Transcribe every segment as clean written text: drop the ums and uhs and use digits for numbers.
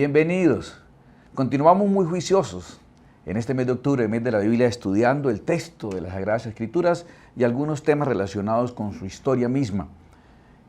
Bienvenidos. Continuamos muy juiciosos en este mes de octubre, mes de la Biblia, estudiando el texto de las Sagradas Escrituras y algunos temas relacionados con su historia misma.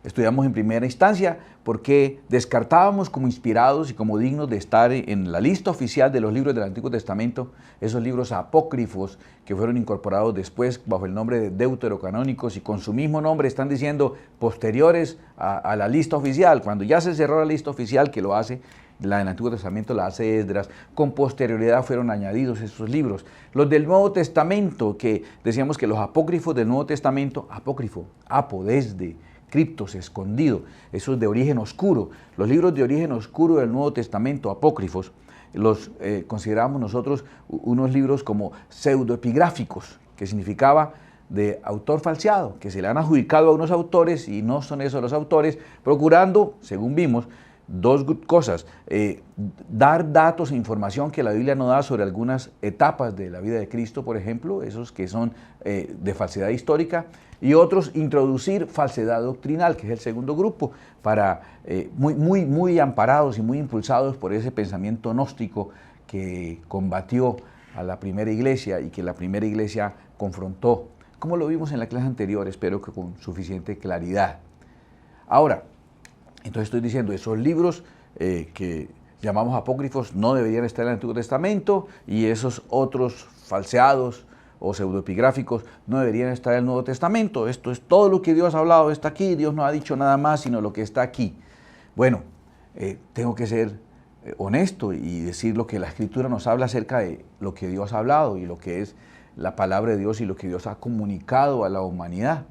Estudiamos en primera instancia porque descartábamos como inspirados y como dignos de estar en la lista oficial de los libros del Antiguo Testamento, esos libros apócrifos que fueron incorporados después bajo el nombre de deuterocanónicos y con su mismo nombre están diciendo posteriores a la lista oficial. Cuando ya se cerró la lista oficial, que lo hace la del Antiguo Testamento, la hace Esdras, con posterioridad fueron añadidos esos libros. Los del Nuevo Testamento, que decíamos que los apócrifos del Nuevo Testamento, apócrifo, desde, criptos, escondido, esos de origen oscuro. Los libros de origen oscuro del Nuevo Testamento, apócrifos, los consideramos nosotros unos libros como pseudoepigráficos, que significaba de autor falseado, que se le han adjudicado a unos autores y no son esos los autores, procurando, según vimos, dos cosas: dar datos e información que la Biblia no da sobre algunas etapas de la vida de Cristo, por ejemplo, esos que son de falsedad histórica, y otros introducir falsedad doctrinal, que es el segundo grupo, para muy amparados y muy impulsados por ese pensamiento gnóstico que combatió a la primera iglesia y que la primera iglesia confrontó, como lo vimos en la clase anterior, espero que con suficiente claridad. Ahora, entonces estoy diciendo, esos libros que llamamos apócrifos no deberían estar en el Antiguo Testamento, y esos otros falseados o pseudoepigráficos no deberían estar en el Nuevo Testamento. Esto es todo lo que Dios ha hablado, está aquí. Dios no ha dicho nada más sino lo que está aquí. Bueno, tengo que ser honesto y decir lo que la Escritura nos habla acerca de lo que Dios ha hablado y lo que es la palabra de Dios y lo que Dios ha comunicado a la humanidad.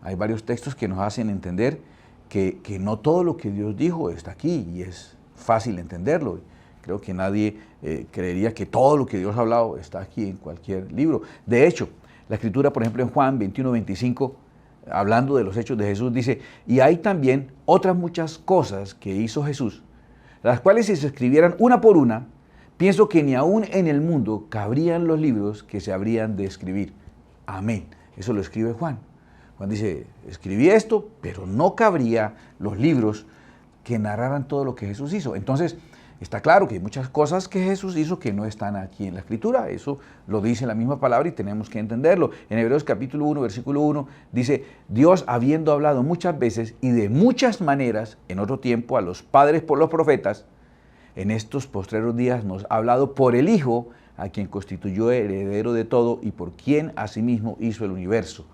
Hay varios textos que nos hacen entender que no todo lo que Dios dijo está aquí, y es fácil entenderlo. Creo que nadie creería que todo lo que Dios ha hablado está aquí en cualquier libro. De hecho, la Escritura, por ejemplo, en Juan 21:25, hablando de los hechos de Jesús, dice: y hay también otras muchas cosas que hizo Jesús, las cuales si se escribieran una por una, pienso que ni aún en el mundo cabrían los libros que se habrían de escribir. Amén. Eso lo escribe Juan. Juan dice: escribí esto, pero no cabría los libros que narraran todo lo que Jesús hizo. Entonces, está claro que hay muchas cosas que Jesús hizo que no están aquí en la Escritura. Eso lo dice la misma palabra y tenemos que entenderlo. En Hebreos capítulo 1, versículo 1, dice: Dios, habiendo hablado muchas veces y de muchas maneras en otro tiempo a los padres por los profetas, en estos postreros días nos ha hablado por el Hijo, a quien constituyó heredero de todo y por quien asimismo hizo el universo.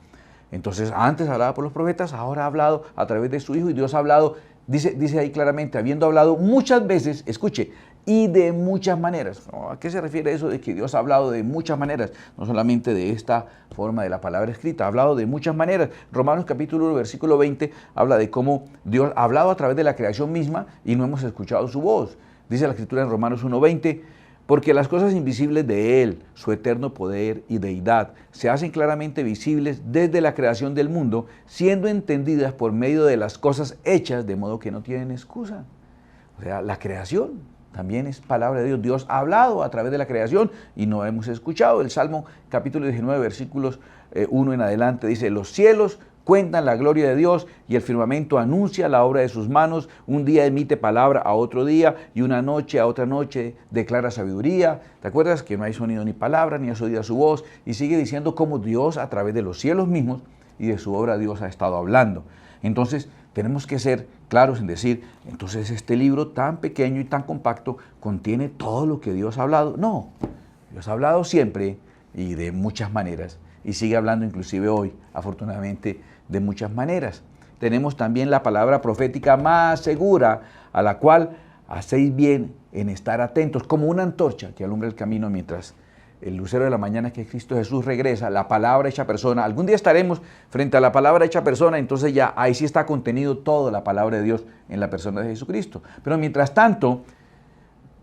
Entonces, antes hablaba por los profetas, ahora ha hablado a través de su Hijo, y Dios ha hablado, dice ahí claramente, habiendo hablado muchas veces, escuche, y de muchas maneras. ¿A qué se refiere eso de que Dios ha hablado de muchas maneras? No solamente de esta forma de la palabra escrita, ha hablado de muchas maneras. Romanos capítulo 1, versículo 20, habla de cómo Dios ha hablado a través de la creación misma y no hemos escuchado su voz. Dice la Escritura en Romanos 1:20, porque las cosas invisibles de Él, su eterno poder y deidad, se hacen claramente visibles desde la creación del mundo, siendo entendidas por medio de las cosas hechas, de modo que no tienen excusa. O sea, la creación también es palabra de Dios. Dios ha hablado a través de la creación y no hemos escuchado. El Salmo capítulo 19, versículos 1 en adelante, dice: los cielos cuentan la gloria de Dios y el firmamento anuncia la obra de sus manos. Un día emite palabra a otro día y una noche a otra noche declara sabiduría. ¿Te acuerdas que no hay sonido ni palabra, ni has oído su voz? Y sigue diciendo cómo Dios a través de los cielos mismos y de su obra Dios ha estado hablando. Entonces tenemos que ser claros en decir, entonces este libro tan pequeño y tan compacto contiene todo lo que Dios ha hablado. No, Dios ha hablado siempre y de muchas maneras, y sigue hablando inclusive hoy, afortunadamente, de muchas maneras. Tenemos también la palabra profética más segura, a la cual hacéis bien en estar atentos, como una antorcha que alumbra el camino mientras el lucero de la mañana, que es Cristo Jesús, regresa, la palabra hecha persona. Algún día estaremos frente a la palabra hecha persona, entonces ya ahí sí está contenido toda la palabra de Dios en la persona de Jesucristo. Pero mientras tanto,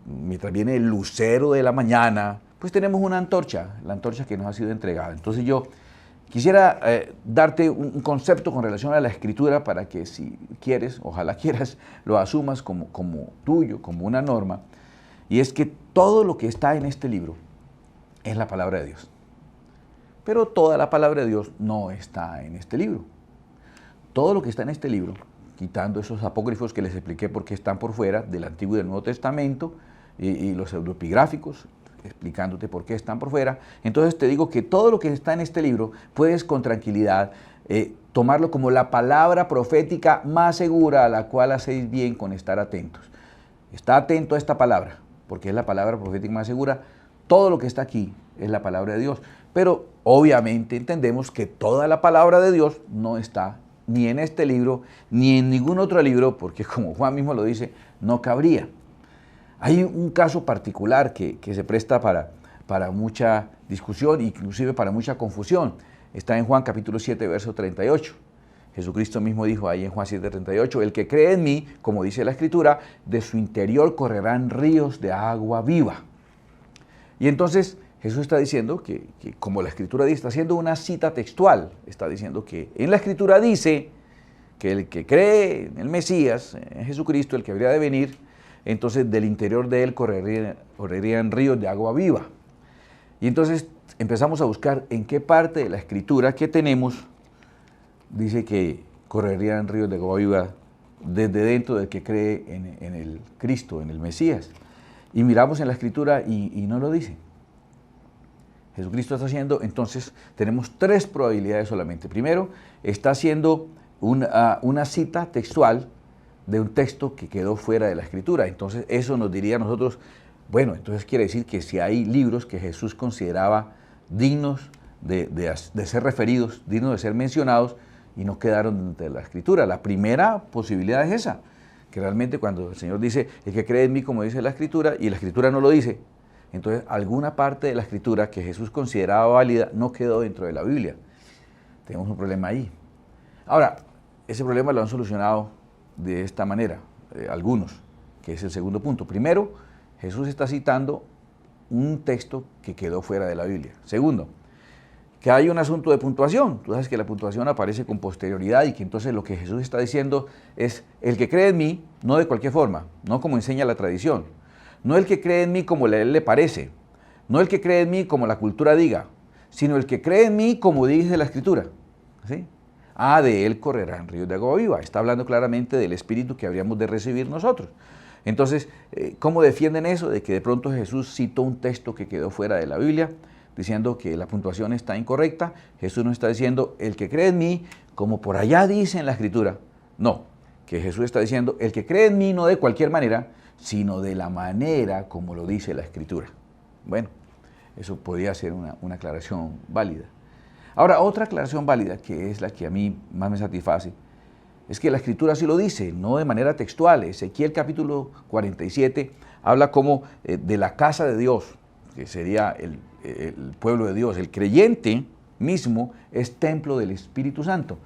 mientras viene el lucero de la mañana, pues tenemos una antorcha, la antorcha que nos ha sido entregada. Entonces yo quisiera darte un concepto con relación a la Escritura para que, si quieres, ojalá quieras, lo asumas como tuyo, como una norma. Y es que todo lo que está en este libro es la palabra de Dios. Pero toda la palabra de Dios no está en este libro. Todo lo que está en este libro, quitando esos apócrifos que les expliqué por qué están por fuera del Antiguo y del Nuevo Testamento, y los pseudoepigráficos, explicándote por qué están por fuera. Entonces te digo que todo lo que está en este libro puedes con tranquilidad tomarlo como la palabra profética más segura a la cual hacéis bien con estar atentos. Está atento a esta palabra, porque es la palabra profética más segura. Todo lo que está aquí es la palabra de Dios, pero obviamente entendemos que toda la palabra de Dios no está ni en este libro, ni en ningún otro libro, porque como Juan mismo lo dice, no cabría. Hay un caso particular que se presta para mucha discusión, inclusive para mucha confusión. Está en Juan capítulo 7, verso 38. Jesucristo mismo dijo ahí en Juan 7, 38, el que cree en mí, como dice la Escritura, de su interior correrán ríos de agua viva. Y entonces Jesús está diciendo que como la Escritura dice, está haciendo una cita textual, está diciendo que en la Escritura dice que el que cree en el Mesías, en Jesucristo, el que habría de venir, entonces del interior de él correrían ríos de agua viva. Y entonces empezamos a buscar en qué parte de la Escritura que tenemos dice que correrían ríos de agua viva desde dentro del que cree en el Cristo, en el Mesías. Y miramos en la Escritura y no lo dice. Jesucristo está haciendo, entonces tenemos tres probabilidades solamente. Primero, está haciendo una cita textual de un texto que quedó fuera de la Escritura. Entonces eso nos diría a nosotros, bueno, entonces quiere decir que si hay libros que Jesús consideraba dignos de ser referidos, dignos de ser mencionados, y no quedaron de la Escritura. La primera posibilidad es esa, que realmente cuando el Señor dice, el que cree en mí, como dice la Escritura, y la Escritura no lo dice, entonces alguna parte de la Escritura que Jesús consideraba válida no quedó dentro de la Biblia. Tenemos un problema ahí. Ahora, ese problema lo han solucionado de esta manera, algunos, que es el segundo punto. Primero, Jesús está citando un texto que quedó fuera de la Biblia. Segundo, que hay un asunto de puntuación. Tú sabes que la puntuación aparece con posterioridad y que entonces lo que Jesús está diciendo es el que cree en mí, no de cualquier forma, no como enseña la tradición, no el que cree en mí como a él le parece, no el que cree en mí como la cultura diga, sino el que cree en mí como dice la Escritura. ¿Sí? De él correrán ríos de agua viva. Está hablando claramente del Espíritu que habríamos de recibir nosotros. Entonces, ¿cómo defienden eso? De que de pronto Jesús citó un texto que quedó fuera de la Biblia, diciendo que la puntuación está incorrecta. Jesús no está diciendo, el que cree en mí, como por allá dice en la Escritura. No, que Jesús está diciendo, el que cree en mí no de cualquier manera, sino de la manera como lo dice la Escritura. Bueno, eso podría ser una aclaración válida. Ahora, otra aclaración válida, que es la que a mí más me satisface, es que la Escritura sí lo dice, no de manera textual. Ezequiel capítulo 47 habla como de la casa de Dios, que sería el pueblo de Dios. El creyente mismo es templo del Espíritu Santo.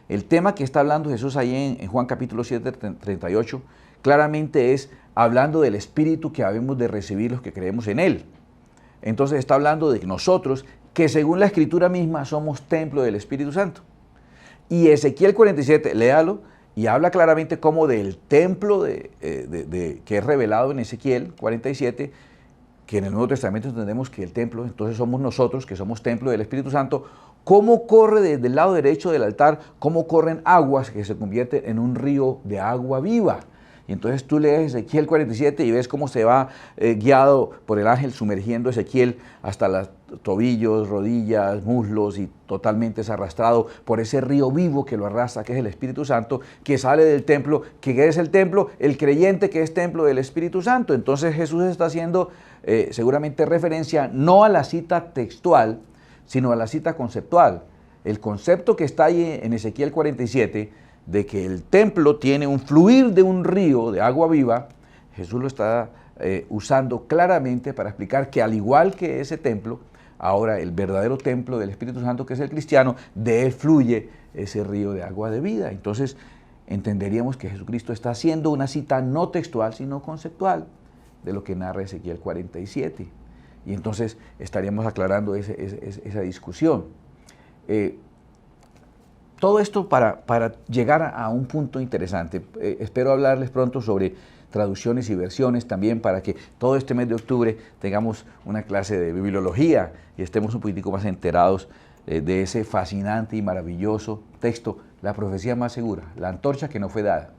El tema que está hablando Jesús ahí en Juan capítulo 7, 38, claramente es hablando del Espíritu que habemos de recibir los que creemos en Él. Entonces está hablando de nosotros, que según la Escritura misma somos templo del Espíritu Santo. Y Ezequiel 47, léalo, y habla claramente como del templo que es revelado en Ezequiel 47, que en el Nuevo Testamento entendemos que el templo, entonces somos nosotros, que somos templo del Espíritu Santo. ¿Cómo corre desde el lado derecho del altar? ¿Cómo corren aguas que se convierten en un río de agua viva? Y entonces tú lees Ezequiel 47 y ves cómo se va guiado por el ángel sumergiendo Ezequiel hasta los tobillos, rodillas, muslos, y totalmente es arrastrado por ese río vivo que lo arrastra, que es el Espíritu Santo, que sale del templo. ¿Qué es el templo? El creyente, que es templo del Espíritu Santo. Entonces Jesús está haciendo seguramente referencia no a la cita textual, sino a la cita conceptual. El concepto que está ahí en Ezequiel 47, de que el templo tiene un fluir de un río de agua viva, Jesús lo está usando claramente para explicar que al igual que ese templo, ahora el verdadero templo del Espíritu Santo, que es el cristiano, de él fluye ese río de agua de vida. Entonces entenderíamos que Jesucristo está haciendo una cita no textual, sino conceptual de lo que narra Ezequiel 47. Y entonces estaríamos aclarando esa discusión. Todo esto para llegar a un punto interesante. Espero hablarles pronto sobre traducciones y versiones también, para que todo este mes de octubre tengamos una clase de bibliología y estemos un poquitico más enterados de ese fascinante y maravilloso texto, la profecía más segura, la antorcha que no fue dada.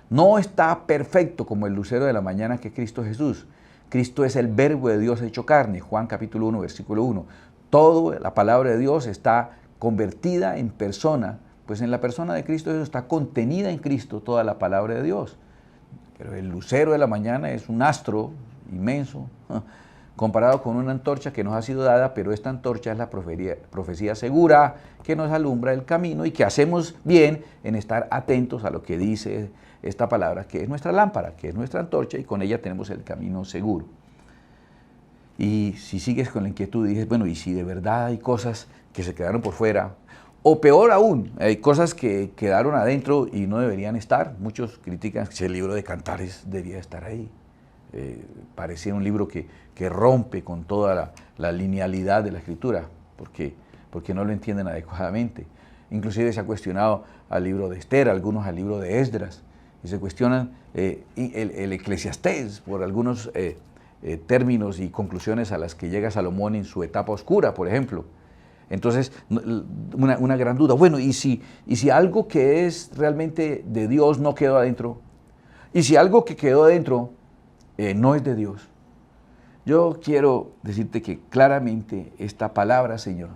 No está perfecto como el lucero de la mañana que es Cristo Jesús. Cristo es el verbo de Dios hecho carne, Juan capítulo 1, versículo 1. Toda la palabra de Dios está convertida en persona, pues en la persona de Cristo Jesús está contenida en Cristo toda la palabra de Dios. Pero el lucero de la mañana es un astro inmenso, comparado con una antorcha que nos ha sido dada, pero esta antorcha es la profecía segura que nos alumbra el camino y que hacemos bien en estar atentos a lo que dice esta palabra, que es nuestra lámpara, que es nuestra antorcha, y con ella tenemos el camino seguro. Y si sigues con la inquietud y dices, bueno, y si de verdad hay cosas que se quedaron por fuera, o peor aún, hay cosas que quedaron adentro y no deberían estar. Muchos critican que el libro de Cantares debía estar ahí. Parecía un libro que rompe con toda la linealidad de la escritura, porque no lo entienden adecuadamente. Inclusive se ha cuestionado al libro de Esther, algunos al libro de Esdras, y se cuestionan el Eclesiastés por algunos términos y conclusiones a las que llega Salomón en su etapa oscura, por ejemplo. Entonces, una gran duda. Bueno, ¿y si algo que es realmente de Dios no quedó adentro? ¿Y si algo que quedó adentro no es de Dios? Yo quiero decirte que claramente esta palabra, Señor,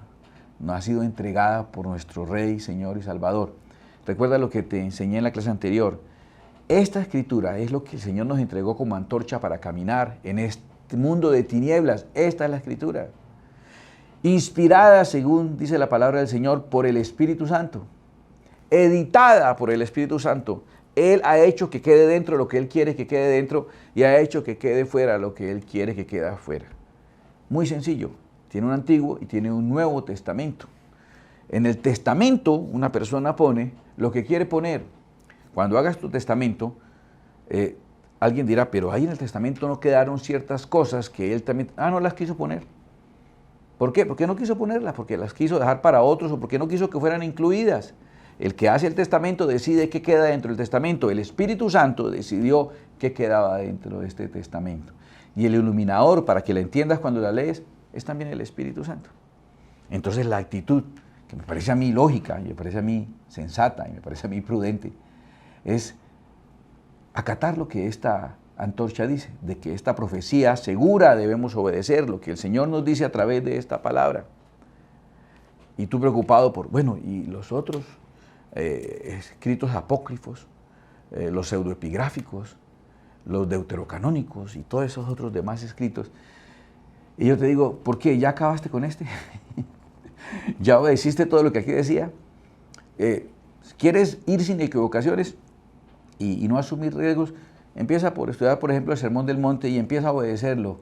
nos ha sido entregada por nuestro Rey, Señor y Salvador. Recuerda lo que te enseñé en la clase anterior. Esta escritura es lo que el Señor nos entregó como antorcha para caminar en este mundo de tinieblas. Esta es la escritura. Inspirada, según dice la palabra del Señor, por el Espíritu Santo. Editada por el Espíritu Santo. Él ha hecho que quede dentro lo que Él quiere que quede dentro y ha hecho que quede fuera lo que Él quiere que quede afuera. Muy sencillo. Tiene un Antiguo y tiene un Nuevo Testamento. En el Testamento una persona pone lo que quiere poner. Cuando hagas tu testamento, alguien dirá, pero ahí en el testamento no quedaron ciertas cosas que Él también... no las quiso poner. ¿Por qué? ¿Por qué no quiso ponerlas? Porque las quiso dejar para otros o porque no quiso que fueran incluidas. El que hace el testamento decide qué queda dentro del testamento. El Espíritu Santo decidió qué quedaba dentro de este testamento. Y el iluminador, para que la entiendas cuando la lees, es también el Espíritu Santo. Entonces la actitud, que me parece a mí lógica, y me parece a mí sensata, y me parece a mí prudente, es acatar lo que esta antorcha dice, de que esta profecía segura debemos obedecer, lo que el Señor nos dice a través de esta palabra. Y tú preocupado por, bueno, y los otros escritos apócrifos, los pseudoepigráficos, los deuterocanónicos y todos esos otros demás escritos. Y yo te digo, ¿por qué? ¿Ya acabaste con este? ¿Ya obedeciste todo lo que aquí decía? ¿Quieres ir sin equivocaciones y no asumir riesgos? Empieza por estudiar, por ejemplo, el Sermón del Monte y empieza a obedecerlo,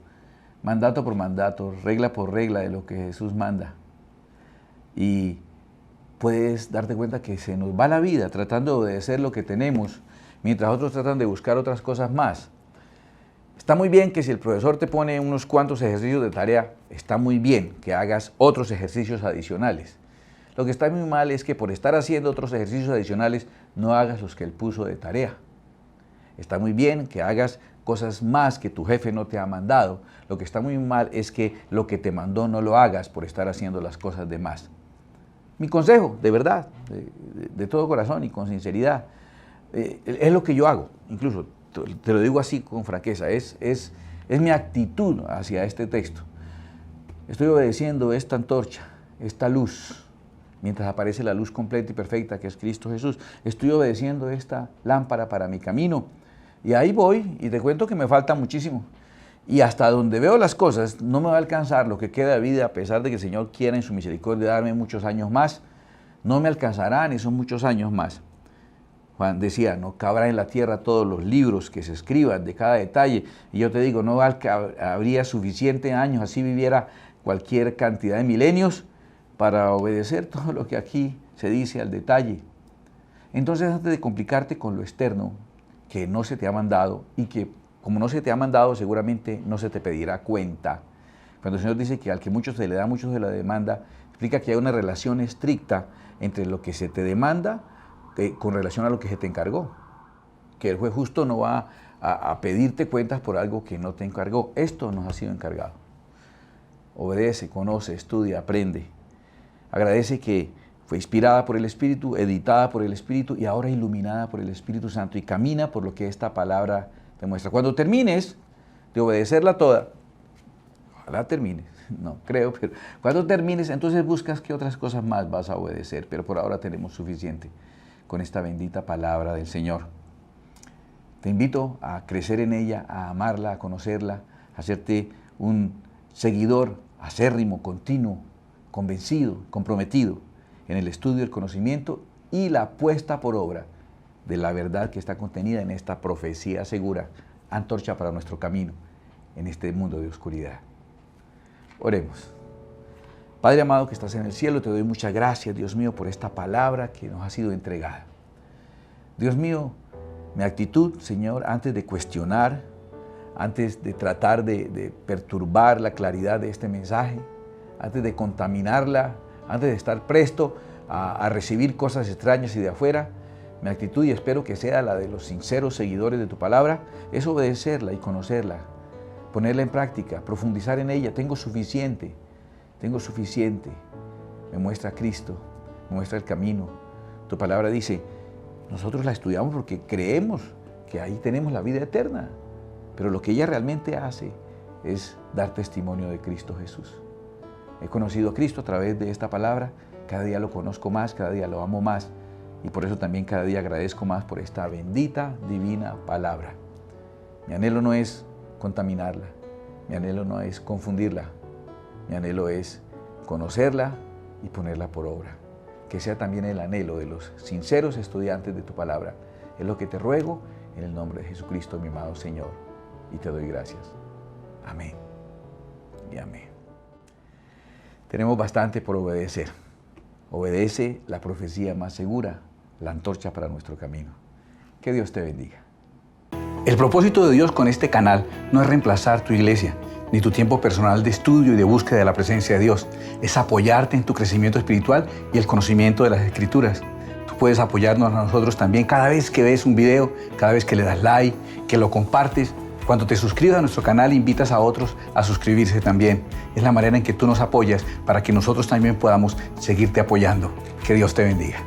mandato por mandato, regla por regla de lo que Jesús manda. Y puedes darte cuenta que se nos va la vida tratando de obedecer lo que tenemos, mientras otros tratan de buscar otras cosas más. Está muy bien que si el profesor te pone unos cuantos ejercicios de tarea, está muy bien que hagas otros ejercicios adicionales. Lo que está muy mal es que por estar haciendo otros ejercicios adicionales, no hagas los que él puso de tarea. Está muy bien que hagas cosas más que tu jefe no te ha mandado. Lo que está muy mal es que lo que te mandó no lo hagas por estar haciendo las cosas de más. Mi consejo, de verdad, de todo corazón y con sinceridad, es lo que yo hago. Incluso te lo digo así con franqueza, es mi actitud hacia este texto. Estoy obedeciendo esta antorcha, esta luz, mientras aparece la luz completa y perfecta que es Cristo Jesús. Estoy obedeciendo esta lámpara para mi camino. Y ahí voy, y te cuento que me falta muchísimo. Y hasta donde veo las cosas, no me va a alcanzar lo que queda de vida, a pesar de que el Señor quiera en su misericordia darme muchos años más. No me alcanzarán esos muchos años más. Juan decía, no cabrá en la tierra todos los libros que se escriban de cada detalle. Y yo te digo, no habría suficiente años, así viviera cualquier cantidad de milenios, para obedecer todo lo que aquí se dice al detalle. Entonces, antes de complicarte con lo externo, que no se te ha mandado y que como no se te ha mandado, seguramente no se te pedirá cuenta. Cuando el Señor dice que al que mucho se le da, mucho se le demanda, explica que hay una relación estricta entre lo que se te demanda con relación a lo que se te encargó. Que el juez justo no va a pedirte cuentas por algo que no te encargó. Esto nos ha sido encargado. Obedece, conoce, estudia, aprende. Agradece que Fue inspirada por el Espíritu, editada por el Espíritu y ahora iluminada por el Espíritu Santo y camina por lo que esta palabra te muestra. Cuando termines de obedecerla toda, ojalá termines, no creo, pero cuando termines, entonces buscas qué otras cosas más vas a obedecer, pero por ahora tenemos suficiente con esta bendita palabra del Señor. Te invito a crecer en ella, a amarla, a conocerla, a hacerte un seguidor acérrimo, continuo, convencido, comprometido en el estudio, el conocimiento y la puesta por obra de la verdad que está contenida en esta profecía segura, antorcha para nuestro camino en este mundo de oscuridad. Oremos. Padre amado que estás en el cielo, te doy muchas gracias, Dios mío, por esta palabra que nos ha sido entregada. Dios mío, mi actitud, Señor, antes de cuestionar, antes de tratar de perturbar la claridad de este mensaje, antes de contaminarla, antes de estar presto a recibir cosas extrañas y de afuera, mi actitud, y espero que sea la de los sinceros seguidores de tu palabra, es obedecerla y conocerla, ponerla en práctica, profundizar en ella. Tengo suficiente. Me muestra a Cristo, me muestra el camino. Tu palabra dice, nosotros la estudiamos porque creemos que ahí tenemos la vida eterna, pero lo que ella realmente hace es dar testimonio de Cristo Jesús. He conocido a Cristo a través de esta palabra, cada día lo conozco más, cada día lo amo más y por eso también cada día agradezco más por esta bendita, divina palabra. Mi anhelo no es contaminarla, mi anhelo no es confundirla, mi anhelo es conocerla y ponerla por obra. Que sea también el anhelo de los sinceros estudiantes de tu palabra. Es lo que te ruego en el nombre de Jesucristo, mi amado Señor, y te doy gracias. Amén y amén. Tenemos bastante por obedecer. Obedece la profecía más segura, la antorcha para nuestro camino. Que Dios te bendiga. El propósito de Dios con este canal no es reemplazar tu iglesia, ni tu tiempo personal de estudio y de búsqueda de la presencia de Dios. Es apoyarte en tu crecimiento espiritual y el conocimiento de las Escrituras. Tú puedes apoyarnos a nosotros también cada vez que ves un video, cada vez que le das like, que lo compartes. Cuando te suscribas a nuestro canal, invitas a otros a suscribirse también. Es la manera en que tú nos apoyas para que nosotros también podamos seguirte apoyando. Que Dios te bendiga.